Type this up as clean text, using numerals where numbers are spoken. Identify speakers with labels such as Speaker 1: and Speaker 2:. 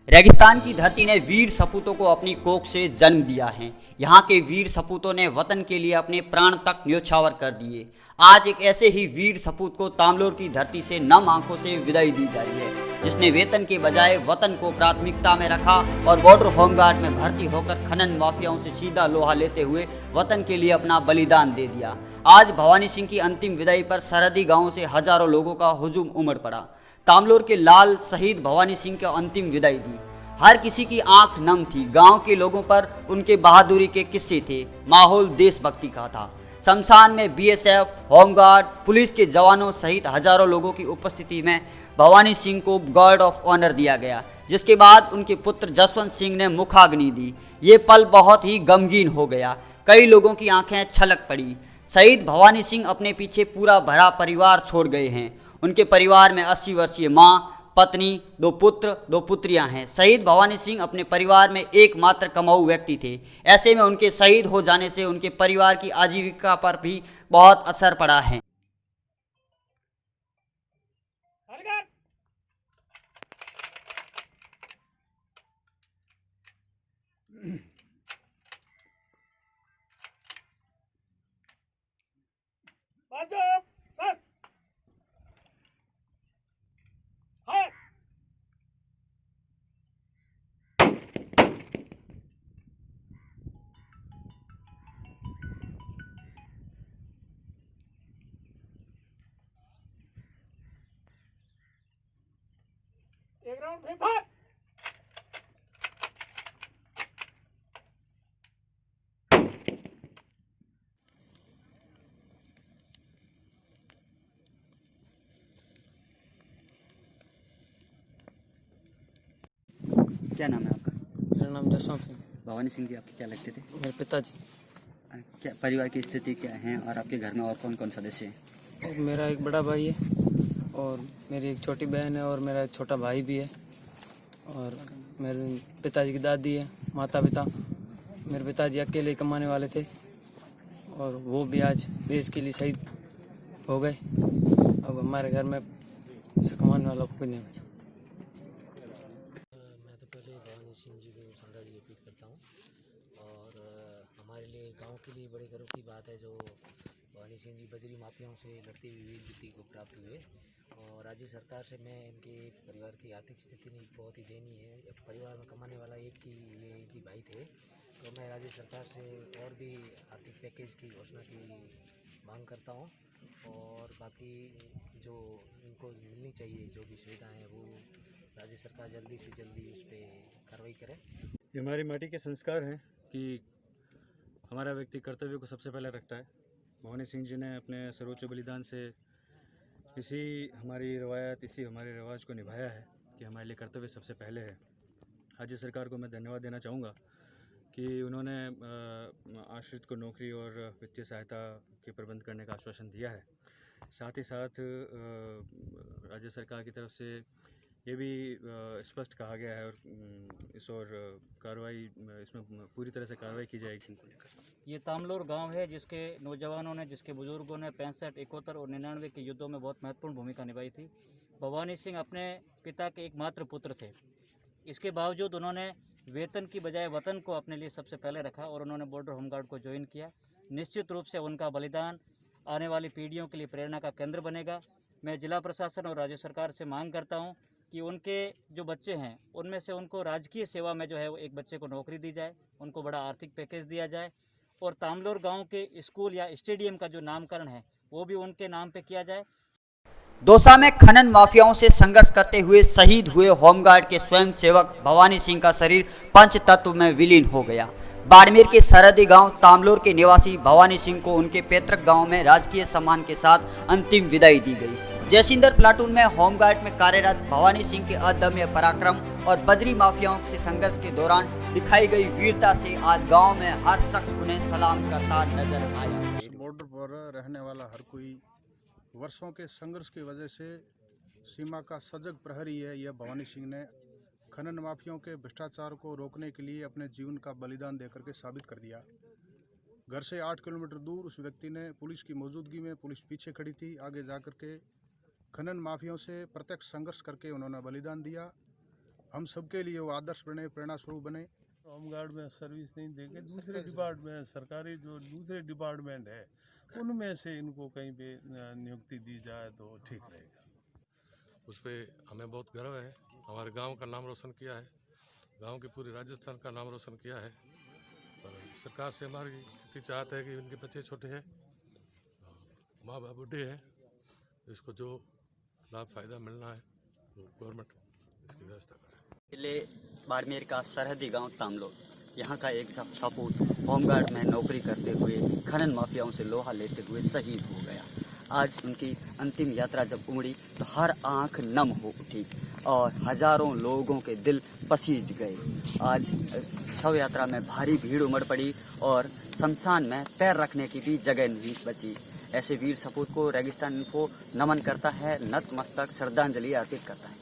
Speaker 1: रेगिस्तान की धरती ने वीर सपूतों को अपनी कोख से जन्म दिया है। यहाँ के वीर सपूतों ने वतन के लिए अपने प्राण तक न्योछावर कर दिए। आज एक ऐसे ही वीर सपूत को तामलोर की धरती से नम आंखों से विदाई दी जा रही है, जिसने वेतन के बजाय वतन को प्राथमिकता में रखा और बॉर्डर होमगार्ड में भर्ती होकर खनन माफियाओं से सीधा लोहा लेते हुए वतन के लिए अपना बलिदान दे दिया। आज भवानी सिंह की अंतिम विदाई पर सरहदी गांवों से हजारों लोगों का हुजूम उमड़ पड़ा। तामलोर के लाल शहीद भवानी सिंह को अंतिम विदाई दी। हर किसी की आंख नम थी। गांव के लोगों पर उनके बहादुरी के किस्से थे। माहौल देशभक्ति का था। शमशान में बीएसएफ, होमगार्ड, पुलिस के जवानों सहित हजारों लोगों की उपस्थिति में भवानी सिंह को गार्ड ऑफ ऑनर दिया गया, जिसके बाद उनके पुत्र जसवंत सिंह ने मुखाग्नि दी। ये पल बहुत ही गमगीन हो गया। कई लोगों की आंखें छलक पड़ी। शहीद भवानी सिंह अपने पीछे पूरा भरा परिवार छोड़ गए हैं। उनके परिवार में 80 वर्षीय माँ, पत्नी, 2 पुत्र, 2 पुत्रियां हैं। शहीद भवानी सिंह अपने परिवार में एकमात्र कमाऊ व्यक्ति थे। ऐसे में उनके शहीद हो जाने से उनके परिवार की आजीविका पर भी बहुत असर पड़ा है।
Speaker 2: एक राउंड फिर फायर।
Speaker 1: क्या नाम है आपका?
Speaker 3: मेरा नाम जसवंत सिंह।
Speaker 1: भवानी सिंह जी आपके क्या लगते थे?
Speaker 3: मेरे पिताजी।
Speaker 1: क्या परिवार की स्थिति क्या है और आपके घर में और कौन कौन सदस्य हैं?
Speaker 3: और मेरा एक बड़ा भाई है और मेरी एक छोटी बहन है और मेरा एक छोटा भाई भी है और मेरे पिताजी की दादी है, माता पिता। मेरे पिताजी अकेले ही कमाने वाले थे और वो भी आज देश के लिए शहीद हो गए। अब हमारे घर में से कमाने वाला कोई नहीं बचा।
Speaker 4: मैं तो पहले भवानी सिंह जी को श्रद्धांजलि अर्पित करता हूँ और हमारे लिए गांव के लिए बड़े गर्व की बात है जो भवानी सिंह जी बजरी माफियाओं से लड़ते हुए वीर गति को प्राप्त हुए। और राज्य सरकार से मैं इनके परिवार की आर्थिक स्थिति नहीं बहुत ही दयनीय है। परिवार में कमाने वाला ये एक ही भाई थे, तो मैं राज्य सरकार से और भी आर्थिक पैकेज की घोषणा की मांग करता हूँ और बाकी जो इनको मिलनी चाहिए जो भी सुविधाएँ हैं वो राज्य सरकार जल्दी से जल्दी उस पर कार्रवाई करे।
Speaker 5: ये हमारी माटी के संस्कार हैं कि हमारा व्यक्ति कर्तव्य को सबसे पहले रखता है। भवानी सिंह जी ने अपने सर्वोच्च बलिदान से इसी हमारी रवायत, इसी हमारे रिवाज को निभाया है कि हमारे लिए कर्तव्य सबसे पहले है। राज्य सरकार को मैं धन्यवाद देना चाहूँगा कि उन्होंने आश्रित को नौकरी और वित्तीय सहायता के प्रबंध करने का आश्वासन दिया है। साथ ही साथ राज्य सरकार की तरफ से ये भी स्पष्ट कहा गया है और इस और कार्रवाई इसमें पूरी तरह से कार्रवाई की जाएगी।
Speaker 6: ये तामलोर गांव है जिसके नौजवानों ने, जिसके बुजुर्गों ने 65, 71 और 99 के युद्धों में बहुत महत्वपूर्ण भूमिका निभाई थी। भवानी सिंह अपने पिता के एकमात्र पुत्र थे। इसके बावजूद उन्होंने वेतन की बजाय वतन को अपने लिए सबसे पहले रखा और उन्होंने बॉर्डर होमगार्ड को ज्वाइन किया। निश्चित रूप से उनका बलिदान आने वाली पीढ़ियों के लिए प्रेरणा का केंद्र बनेगा। मैं जिला प्रशासन और राज्य सरकार से मांग करता हूं कि उनके जो बच्चे हैं उनमें से उनको राजकीय सेवा में जो है वो एक बच्चे को नौकरी दी जाए, उनको बड़ा आर्थिक पैकेज दिया जाए और तामलोर गांव के स्कूल या स्टेडियम का जो नामकरण है वो भी उनके नाम पे किया जाए।
Speaker 1: दौसा में खनन माफियाओं से संघर्ष करते हुए शहीद हुए होमगार्ड के स्वयं सेवक भवानी सिंह का शरीर पंच तत्व में विलीन हो गया। बाड़मेर के सरहदी गांव तामलोर के निवासी भवानी सिंह को उनके पैतृक गांव में राजकीय सम्मान के साथ अंतिम विदाई दी गई। जयसिंदर प्लाटून में होमगार्ड में कार्यरत भवानी सिंह के अदम्य पराक्रम और बजरी माफियाओं से संघर्ष के दौरान दिखाई गई वीरता से आज गांव में हर शख्स उन्हें सलाम करता नजर आया।
Speaker 7: इस बॉर्डर पर रहने वाला हर कोई वर्षों के संघर्ष की वजह से सीमा का सजग प्रहरी है। यह भवानी सिंह ने खनन माफियाओं के भ्रष्टाचार को रोकने के लिए अपने जीवन का बलिदान देकर के साबित कर दिया। घर से 8 किलोमीटर दूर उस व्यक्ति ने पुलिस की मौजूदगी में, पुलिस पीछे खड़ी थी, आगे जाकर के खनन माफियाओं से प्रत्यक्ष संघर्ष करके उन्होंने बलिदान दिया। हम सबके लिए वो आदर्श बने, प्रेरणा स्वरूप बने।
Speaker 2: होमगार्ड में सर्विस नहीं देंगे, दूसरे डिपार्टमेंट, सरकारी जो दूसरे डिपार्टमेंट है उनमें से इनको कहीं पे नियुक्ति दी जाए तो ठीक रहेगा।
Speaker 8: उस पर हमें बहुत गर्व है। हमारे गांव का नाम रोशन किया है, गांव के पूरे राजस्थान का नाम रोशन किया है। पर सरकार से हमारी इतनी चाहत है कि इनके बच्चे छोटे हैं, माँ बाप बूढ़े हैं, इसको जो लाभ फायदा मिलना है वो गवर्नमेंट इसकी व्यवस्था करे।
Speaker 1: जिले बाड़मेर का सरहदी गांव तामलोर, यहाँ का एक सपूत होमगार्ड में नौकरी करते हुए खनन माफियाओं से लोहा लेते हुए शहीद हो गया। आज उनकी अंतिम यात्रा जब उमड़ी तो हर आंख नम हो उठी और हजारों लोगों के दिल पसीज गए। आज शव यात्रा में भारी भीड़ उमड़ पड़ी और शमशान में पैर रखने की भी जगह नहीं बची। ऐसे वीर सपूत को रेगिस्तान इन्फो नमन करता है, नतमस्तक श्रद्धांजलि अर्पित करता है।